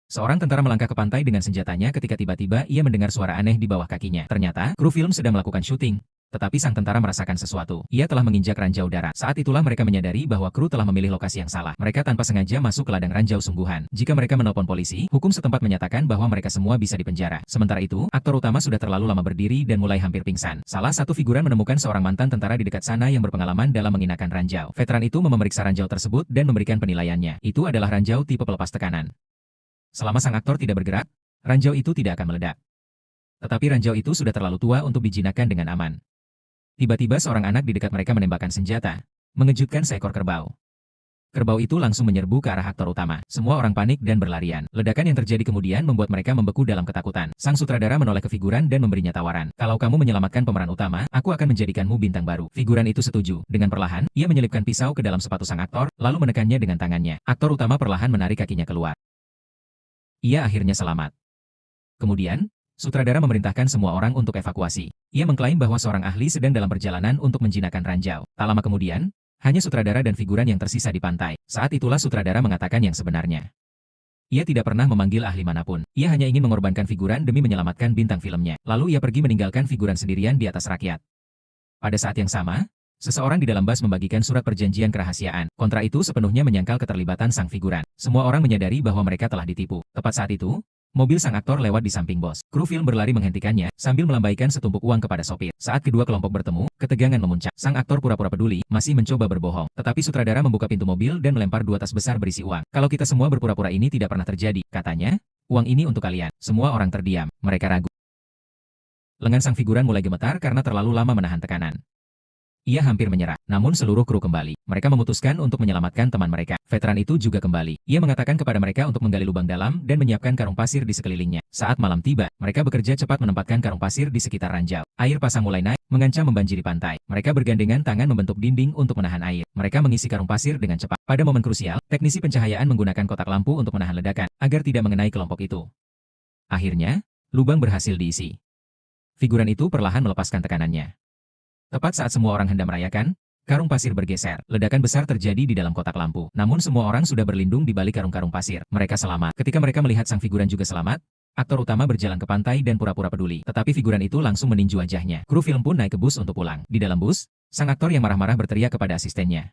Seorang tentara melangkah ke pantai dengan senjatanya ketika tiba-tiba ia mendengar suara aneh di bawah kakinya. Ternyata, kru film sedang melakukan syuting. Tetapi sang tentara merasakan sesuatu. Ia telah menginjak ranjau darat. Saat itulah mereka menyadari bahwa kru telah memilih lokasi yang salah. Mereka tanpa sengaja masuk ke ladang ranjau sungguhan. Jika mereka menelpon polisi, hukum setempat menyatakan bahwa mereka semua bisa dipenjara. Sementara itu, aktor utama sudah terlalu lama berdiri dan mulai hampir pingsan. Salah satu figuran menemukan seorang mantan tentara di dekat sana yang berpengalaman dalam menginakkan ranjau. Veteran itu memeriksa ranjau tersebut dan memberikan penilaiannya. Itu adalah ranjau tipe pelepas tekanan. Selama sang aktor tidak bergerak, ranjau itu tidak akan meledak. Tetapi ranjau itu sudah terlalu tua untuk dijinakkan dengan aman. Tiba-tiba seorang anak di dekat mereka menembakkan senjata, mengejutkan seekor kerbau. Kerbau itu langsung menyerbu ke arah aktor utama. Semua orang panik dan berlarian. Ledakan yang terjadi kemudian membuat mereka membeku dalam ketakutan. Sang sutradara menoleh ke figuran dan memberinya tawaran. Kalau kamu menyelamatkan pemeran utama, aku akan menjadikanmu bintang baru. Figuran itu setuju. Dengan perlahan, ia menyelipkan pisau ke dalam sepatu sang aktor, lalu menekannya dengan tangannya. Aktor utama perlahan menarik kakinya keluar. Ia akhirnya selamat. Kemudian, sutradara memerintahkan semua orang untuk evakuasi. Ia mengklaim bahwa seorang ahli sedang dalam perjalanan untuk menjinakkan ranjau. Tak lama kemudian, hanya sutradara dan figuran yang tersisa di pantai. Saat itulah sutradara mengatakan yang sebenarnya. Ia tidak pernah memanggil ahli manapun. Ia hanya ingin mengorbankan figuran demi menyelamatkan bintang filmnya. Lalu ia pergi meninggalkan figuran sendirian di atas rakyat. Pada saat yang sama, seseorang di dalam bus membagikan surat perjanjian kerahasiaan. Kontra itu sepenuhnya menyangkal keterlibatan sang figuran. Semua orang menyadari bahwa mereka telah ditipu. Tepat saat itu, mobil sang aktor lewat di samping bos. Kru film berlari menghentikannya, sambil melambaikan setumpuk uang kepada sopir. Saat kedua kelompok bertemu, ketegangan memuncak. Sang aktor pura-pura peduli, masih mencoba berbohong. Tetapi sutradara membuka pintu mobil dan melempar 2 tas besar berisi uang. Kalau kita semua berpura-pura ini tidak pernah terjadi, katanya, uang ini untuk kalian. Semua orang terdiam, mereka ragu. Lengan sang figuran mulai gemetar karena terlalu lama menahan tekanan. Ia hampir menyerah, namun seluruh kru kembali. Mereka memutuskan untuk menyelamatkan teman mereka. Veteran itu juga kembali. Ia mengatakan kepada mereka untuk menggali lubang dalam dan menyiapkan karung pasir di sekelilingnya. Saat malam tiba, mereka bekerja cepat menempatkan karung pasir di sekitar ranjau. Air pasang mulai naik, mengancam membanjiri pantai. Mereka bergandengan tangan membentuk dinding untuk menahan air. Mereka mengisi karung pasir dengan cepat. Pada momen krusial, teknisi pencahayaan menggunakan kotak lampu untuk menahan ledakan, agar tidak mengenai kelompok itu. Akhirnya, lubang berhasil diisi. Figuran itu perlahan melepaskan tekanannya. Tepat saat semua orang hendak merayakan, karung pasir bergeser. Ledakan besar terjadi di dalam kotak lampu. Namun semua orang sudah berlindung di balik karung-karung pasir. Mereka selamat. Ketika mereka melihat sang figuran juga selamat, aktor utama berjalan ke pantai dan pura-pura peduli. Tetapi figuran itu langsung meninju wajahnya. Kru film pun naik ke bus untuk pulang. Di dalam bus, sang aktor yang marah-marah berteriak kepada asistennya.